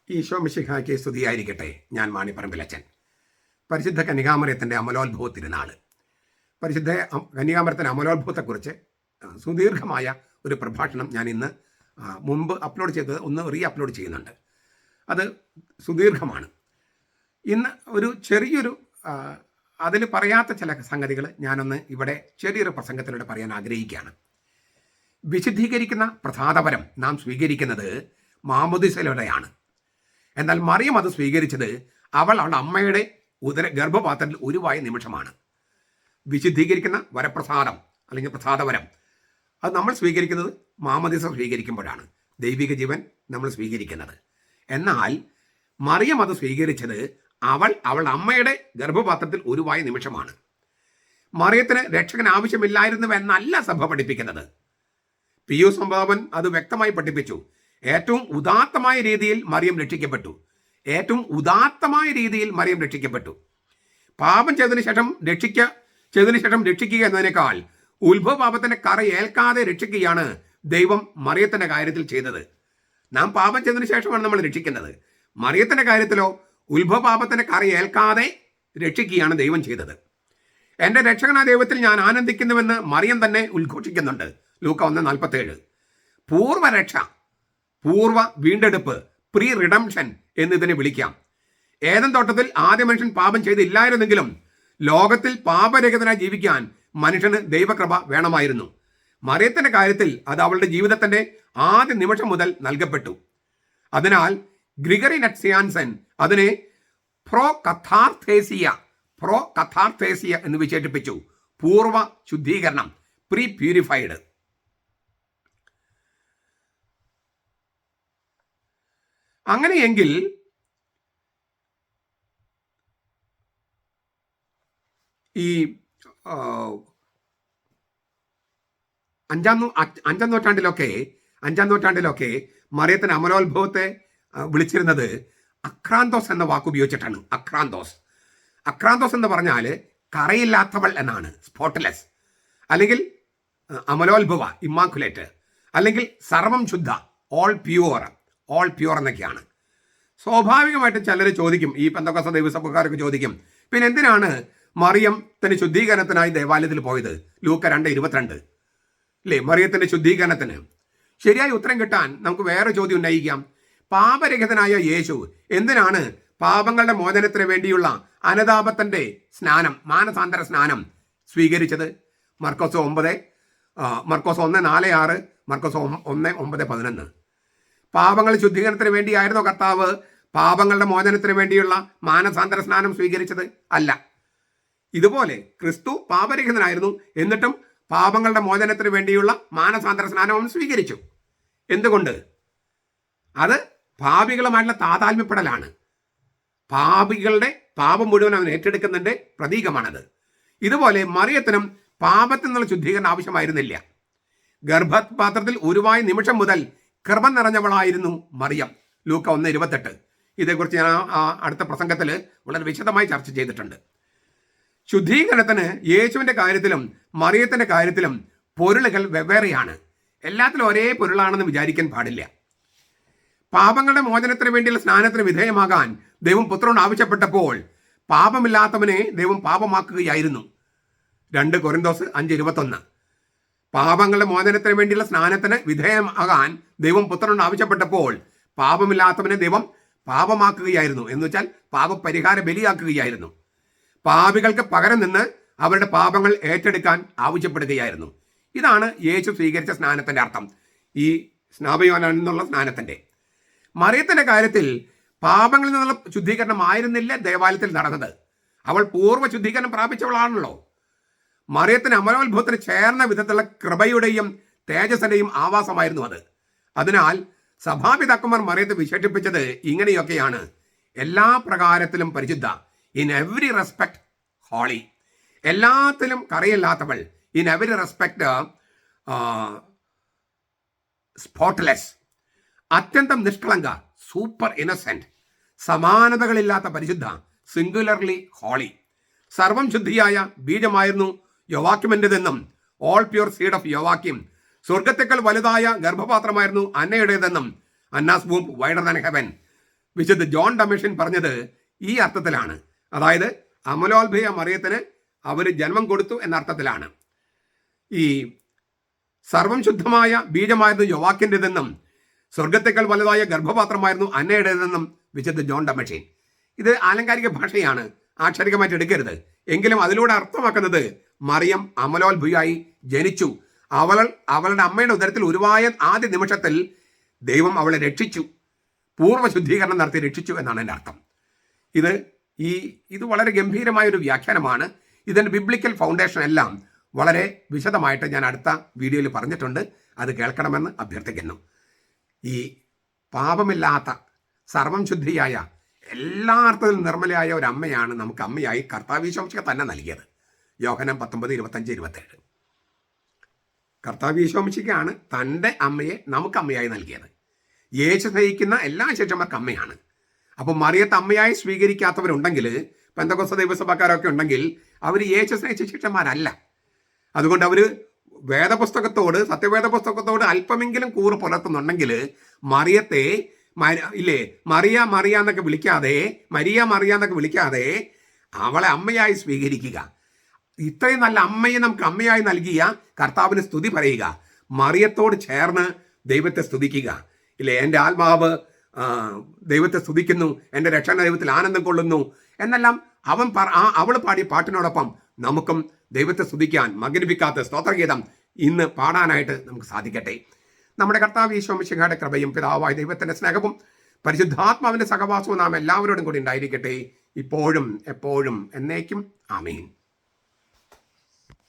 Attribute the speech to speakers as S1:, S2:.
S1: ഈശോ മിശിഹായ്ക്ക് സ്തുതിയായിരിക്കട്ടെ. ഞാൻ മാണിപ്പറമ്പിലച്ചൻ. പരിശുദ്ധ കന്യകാമറിയത്തിൻ്റെ അമലോത്ഭവ തിരുനാൾ. പരിശുദ്ധ കന്യകാമറിയത്തിൻ്റെ അമലോത്ഭവത്തെക്കുറിച്ച് സുദീർഘമായ ഒരു പ്രഭാഷണം ഞാൻ ഇന്ന് മുമ്പ് അപ്ലോഡ് ചെയ്തത് ഒന്ന് റീ അപ്ലോഡ് ചെയ്യുന്നുണ്ട്. അത് സുദീർഘമാണ്. ഇന്ന് ഒരു ചെറിയൊരു അതിൽ പറയാത്ത ചില സംഗതികൾ ഞാനൊന്ന് ഇവിടെ ചെറിയൊരു പ്രസംഗത്തിലൂടെ പറയാൻ ആഗ്രഹിക്കുകയാണ്. വിശുദ്ധീകരിക്കുന്ന പ്രസാദപരം നാം സ്വീകരിക്കുന്നത് മാമോദിസയിലൂടെയാണ്. എന്നാൽ മറിയം അത് സ്വീകരിച്ചത് അവളുടെ അമ്മയുടെ ഗർഭപാത്രത്തിൽ ഉരുവായ നിമിഷമാണ്. വിശുദ്ധീകരിക്കുന്ന വരപ്രസാദം അല്ലെങ്കിൽ പ്രസാദവരം അത് നമ്മൾ സ്വീകരിക്കുന്നത് മാമോദിസ സ്വീകരിക്കുമ്പോഴാണ് ദൈവിക ജീവൻ നമ്മൾ സ്വീകരിക്കുന്നത്. എന്നാൽ മറിയം അത് സ്വീകരിച്ചത് അവളുടെ അമ്മയുടെ ഗർഭപാത്രത്തിൽ ഉരുവായ നിമിഷമാണ്. മറിയത്തിന് രക്ഷകൻ ആവശ്യമില്ലായിരുന്നുവെന്നല്ല സഭ പഠിപ്പിക്കുന്നത്. പിയൂസ് സംഭാവൻ അത് വ്യക്തമായി പഠിപ്പിച്ചു. ഏറ്റവും ഉദാത്തമായ രീതിയിൽ മറിയം രക്ഷിക്കപ്പെട്ടു. പാപം ചെയ്തതിനു ശേഷം രക്ഷിക്കുക എന്നതിനേക്കാൾ ഉത്ഭവപാപത്തിന്റെ കറ ഏൽക്കാതെ രക്ഷിക്കുകയാണ് ദൈവം മറിയത്തിന്റെ കാര്യത്തിൽ ചെയ്തത്. നാം പാപം ചെയ്തതിനു ശേഷമാണ് നമ്മൾ രക്ഷിക്കുന്നത്. മറിയത്തിന്റെ കാര്യത്തിലോ ഉത്ഭവപാപത്തിന്റെ കറ ഏൽക്കാതെ രക്ഷിക്കുകയാണ് ദൈവം ചെയ്തത്. എൻ്റെ രക്ഷകനായ ദൈവത്തിൽ ഞാൻ ആനന്ദിക്കുന്നുവെന്ന് മറിയം തന്നെ ഉദ്ഘോഷിക്കുന്നുണ്ട്. ലൂക്ക 1:47. പൂർവ്വരക്ഷ, പൂർവ്വ വീണ്ടെടുപ്പ്, പ്രീ റിഡംഷൻ എന്നിതിനെ വിളിക്കാം. ഏദൻ തോട്ടത്തിൽ ആദ്യ മനുഷ്യൻ പാപം ചെയ്തില്ലായിരുന്നെങ്കിലും ലോകത്തിൽ പാപരഹിതനായി ജീവിക്കാൻ മനുഷ്യന് ദൈവകൃപ വേണമായിരുന്നു. മറിയത്തിന്റെ കാര്യത്തിൽ അത് അവളുടെ ജീവിതത്തിന്റെ ആദ്യ നിമിഷം മുതൽ നൽകപ്പെട്ടു. അതിനാൽ ഗ്രിഗറി നറ്റ്സിയാൻസൻ അതിനെ പ്രോ കഥാർത്ഥേസിയ എന്ന് വിശേഷിപ്പിച്ചു. പൂർവ്വ ശുദ്ധീകരണം, പ്രീ പ്യൂരിഫൈഡ്. അങ്ങനെയെങ്കിൽ ഈ അഞ്ചാം നൂറ്റാണ്ടിലൊക്കെ മറിയത്തിന് അമലോത്ഭവത്തെ വിളിച്ചിരുന്നത് അക്രാന്തോസ് എന്ന വാക്കുപയോഗിച്ചിട്ടാണ്. അക്രാന്തോസ് എന്ന് പറഞ്ഞാൽ കറയില്ലാത്തവൾ എന്നാണ്. സ്പോട്ട്ലെസ്, അല്ലെങ്കിൽ അമലോത്ഭവ, ഇമ്മാക്കുലേറ്റ്, അല്ലെങ്കിൽ സർവം ശുദ്ധ, ഓൾ പ്യൂർ എന്നൊക്കെയാണ്. സ്വാഭാവികമായിട്ട് ചിലർ ചോദിക്കും, ഈ പെന്തക്കോസ്ത ദൈവസഭക്കാരൊക്കെ ചോദിക്കും, പിന്നെ എന്തിനാണ് മറിയം തന്റെ ശുദ്ധീകരണത്തിനായി ദേവാലയത്തിൽ പോയത്? ലൂക്ക 2:22 അല്ലേ? മറിയത്തിന്റെ ശുദ്ധീകരണത്തിന്. ശരിയായ ഉത്തരം കിട്ടാൻ നമുക്ക് വേറെ ചോദ്യം ഉന്നയിക്കാം. പാപരഹിതനായ യേശു എന്തിനാണ് പാപങ്ങളുടെ മോചനത്തിന് വേണ്ടിയുള്ള അനുതാപത്തിന്റെ സ്നാനം, മാനസാന്തര സ്നാനം സ്വീകരിച്ചത്? മർക്കോസ് 1:4-6, മർക്കോസ് 1:9-11. പാപങ്ങൾ ശുദ്ധീകരണത്തിന് വേണ്ടിയായിരുന്നോ കർത്താവ് പാപങ്ങളുടെ മോചനത്തിന് വേണ്ടിയുള്ള മാനസാന്തര സ്നാനം സ്വീകരിച്ചത്? അല്ല. ഇതുപോലെ ക്രിസ്തു പാപരഹിതനായിരുന്നു, എന്നിട്ടും പാപങ്ങളുടെ മോചനത്തിന് വേണ്ടിയുള്ള മാനസാന്തര സ്നാനം അവൻ സ്വീകരിച്ചു. എന്തുകൊണ്ട്? അത് പാപികളുമായിട്ടുള്ള താതാത്മ്യപ്പെടലാണ്. പാപികളുടെ പാപം മുഴുവൻ അവൻ ഏറ്റെടുക്കുന്നതിന്റെ പ്രതീകമാണത്. ഇതുപോലെ മറിയത്തിനും പാപത്തിൽ നിന്നുള്ള ശുദ്ധീകരണം ആവശ്യമായിരുന്നില്ല. ഗർഭപാത്രത്തിൽ ഉരുവായ നിമിഷം മുതൽ കൃപ നിറഞ്ഞവളായിരുന്നു മറിയം. ലൂക്ക 1:28. ഇതേക്കുറിച്ച് ഞാൻ അടുത്ത പ്രസംഗത്തിൽ വളരെ വിശദമായി ചർച്ച ചെയ്തിട്ടുണ്ട്. ശുദ്ധീകരണത്തിന് യേശുവിന്റെ കാര്യത്തിലും മറിയത്തിന്റെ കാര്യത്തിലും പൊരുളുകൾ വെവ്വേറെയാണ്. എല്ലാത്തിലും ഒരേ പൊരുളാണെന്ന് വിചാരിക്കാൻ പാടില്ല. പാപങ്ങളുടെ മോചനത്തിന് വേണ്ടിയുള്ള സ്നാനത്തിന് വിധേയമാകാൻ ദൈവം പുത്രനോട് ആവശ്യപ്പെട്ടപ്പോൾ പാപമില്ലാത്തവനെ ദൈവം പാപമാക്കുകയായിരുന്നു. 2 കൊരിന്തോസ് 5:21. പാപങ്ങളുടെ മോചനത്തിന് വേണ്ടിയുള്ള സ്നാനത്തിന് വിധേയമാകാൻ ദൈവം പുത്രനോട് ആവശ്യപ്പെട്ടപ്പോൾ പാപമില്ലാത്തവനെ ദൈവം പാപമാക്കുകയായിരുന്നു. എന്ന് വെച്ചാൽ പാപപരിഹാര ബലിയാക്കുകയായിരുന്നു. പാപികൾക്ക് പകരം നിന്ന് അവരുടെ പാപങ്ങൾ ഏറ്റെടുക്കാൻ ആവശ്യപ്പെടുകയായിരുന്നു. ഇതാണ് യേശു സ്വീകരിച്ച സ്നാനത്തിന്റെ അർത്ഥം, ഈ സ്നാപയോനാൻ എന്നുള്ള സ്നാനത്തിന്റെ. മറിയത്തിന്റെ കാര്യത്തിൽ പാപങ്ങളിൽ നിന്നുള്ള ശുദ്ധീകരണം ആയിരുന്നില്ല ദേവാലയത്തിൽ നടന്നത്. അവൾ പൂർവ്വ ശുദ്ധീകരണം പ്രാപിച്ചവളാണല്ലോ. മറിയത്തിന് അമലോത്ഭവത്തിന് ചേർന്ന വിധത്തിലുള്ള കൃപയുടെയും തേജസ്സിന്റെയും ആവാസമായിരുന്നു അത്. അതിനാൽ സഭാപിതാക്കന്മാർ മറിയത്തെ വിശേഷിപ്പിച്ചത് ഇങ്ങനെയൊക്കെയാണ്: എല്ലാ പ്രകാരത്തിലും പരിശുദ്ധ, ഇൻ എവറി റെസ്പെക്ട് ഹോളി. എല്ലാത്തിലും കറയില്ലാത്തവൾ, ഇൻ എവറി റെസ്പെക്ട് സ്പോട്ട്ലെസ്. അത്യന്തം നിഷ്കളങ്ക, സൂപ്പർ ഇന്നസെന്റ്. സമാനതകളില്ലാത്ത പരിശുദ്ധ, സിംഗുലർലി ഹോളി. സർവം ശുദ്ധിയായ ബീജമായിരുന്നു യോവാക്യമിൻ്റെതെന്നും, ഓൾ പ്യൂർ സീഡ് ഓഫ് യോവാക്യം. സ്വർഗത്തേക്കാൾ വലുതായ ഗർഭപാത്രമായിരുന്നു അന്നയുടേതെന്നും, Anna's womb wider than heaven. വിശുദ്ധ ജോൺ ഡൊമേഷ്യൻ പറഞ്ഞത് ഈ അർത്ഥത്തിലാണ്. അതായത് അമലോത്ഭയ മറിയത്തിന് അവർ ജന്മം കൊടുത്തു എന്ന അർത്ഥത്തിലാണ്. ഈ സർവം ശുദ്ധമായ ബീജമായിരുന്നു യോവാക്കിൻ്റെതെന്നും സ്വർഗത്തേക്കാൾ വലുതായ ഗർഭപാത്രമായിരുന്നു അന്നയുടേതെന്നും വിശുദ്ധ ജോൺ ഡൊമേഷ്യൻ. ഇത് ആലങ്കാരിക ഭാഷയാണ്, ആക്ഷരികമായിട്ട് എടുക്കരുത്. എങ്കിലും അതിലൂടെ അർത്ഥമാക്കുന്നത് മറിയം അമലോത്ഭയായി ജനിച്ചു. അവളുടെ അമ്മയുടെ ഉദരത്തിൽ ഉരുവായ ആദ്യ നിമിഷത്തിൽ ദൈവം അവളെ രക്ഷിച്ചു, പൂർവ്വ ശുദ്ധീകരണം നടത്തി രക്ഷിച്ചു എന്നാണ് എൻ്റെ അർത്ഥം. ഇത് വളരെ ഗംഭീരമായൊരു വ്യാഖ്യാനമാണ്. ഇതിൻ്റെ ബിബ്ലിക്കൽ ഫൗണ്ടേഷൻ എല്ലാം വളരെ വിശദമായിട്ട് ഞാൻ അടുത്ത വീഡിയോയിൽ പറഞ്ഞിട്ടുണ്ട്. അത് കേൾക്കണമെന്ന് അഭ്യർത്ഥിക്കുന്നു. ഈ പാപമില്ലാത്ത സർവം ശുദ്ധിയായ എല്ലാ അർത്ഥത്തിലും നിർമ്മലയായ ഒരു അമ്മയാണ് നമുക്ക് അമ്മയായി കർത്താവ് ഈശോമിശിഹ തന്നെ നൽകിയത്. യോഹന്നാൻ 19:25-27. കർത്താവ് ഈശോമിശിഹയാണ് തൻ്റെ അമ്മയെ നമുക്ക് അമ്മയായി നൽകിയത്. യേശു സ്നേഹിക്കുന്ന എല്ലാ ശിഷ്യന്മാർക്ക് അമ്മയാണ്. അപ്പോൾ മറിയത്തെ അമ്മയായി സ്വീകരിക്കാത്തവരുണ്ടെങ്കിൽ, പെന്തക്കോസ്ത് ദൈവസഭക്കാരൊക്കെ ഉണ്ടെങ്കിൽ, അവർ യേശു സ്നേഹിച്ച ശിഷ്യന്മാരല്ല. അതുകൊണ്ട് അവർ വേദപുസ്തകത്തോട്, സത്യവേദ പുസ്തകത്തോട് അല്പമെങ്കിലും കൂറ് പുലർത്തുന്നുണ്ടെങ്കിൽ മറിയത്തെ മറിയ മറിയ എന്നൊക്കെ വിളിക്കാതെ, മരിയ മറിയ എന്നൊക്കെ വിളിക്കാതെ അവളെ അമ്മയായി സ്വീകരിക്കുക. ഇത്രയും നല്ല അമ്മയെ നമുക്ക് അമ്മയായി നൽകിയ കർത്താവിന് സ്തുതി പറയുക. മറിയത്തോട് ചേർന്ന് ദൈവത്തെ സ്തുതിക്കുക. എൻ്റെ ആത്മാവ് ദൈവത്തെ സ്തുതിക്കുന്നു, എൻ്റെ രക്ഷണ ദൈവത്തിൽ ആനന്ദം കൊള്ളുന്നു എന്നെല്ലാം അവൾ പാടിയ പാട്ടിനോടൊപ്പം നമുക്കും ദൈവത്തെ സ്തുതിക്കാൻ മഗ്നിഫിക്കാത്ത സ്തോത്രഗീതം ഇന്ന് പാടാനായിട്ട് നമുക്ക് സാധിക്കട്ടെ. നമ്മുടെ കർത്താവ് ഈശോ മിശിഹായുടെ കൃപയും പിതാവായ ദൈവത്തിൻ്റെ സ്നേഹവും പരിശുദ്ധാത്മാവിൻ്റെ സഹവാസവും നാം എല്ലാവരോടും കൂടി ഉണ്ടായിരിക്കട്ടെ, ഇപ്പോഴും എപ്പോഴും എന്നേക്കും. ആമേൻ.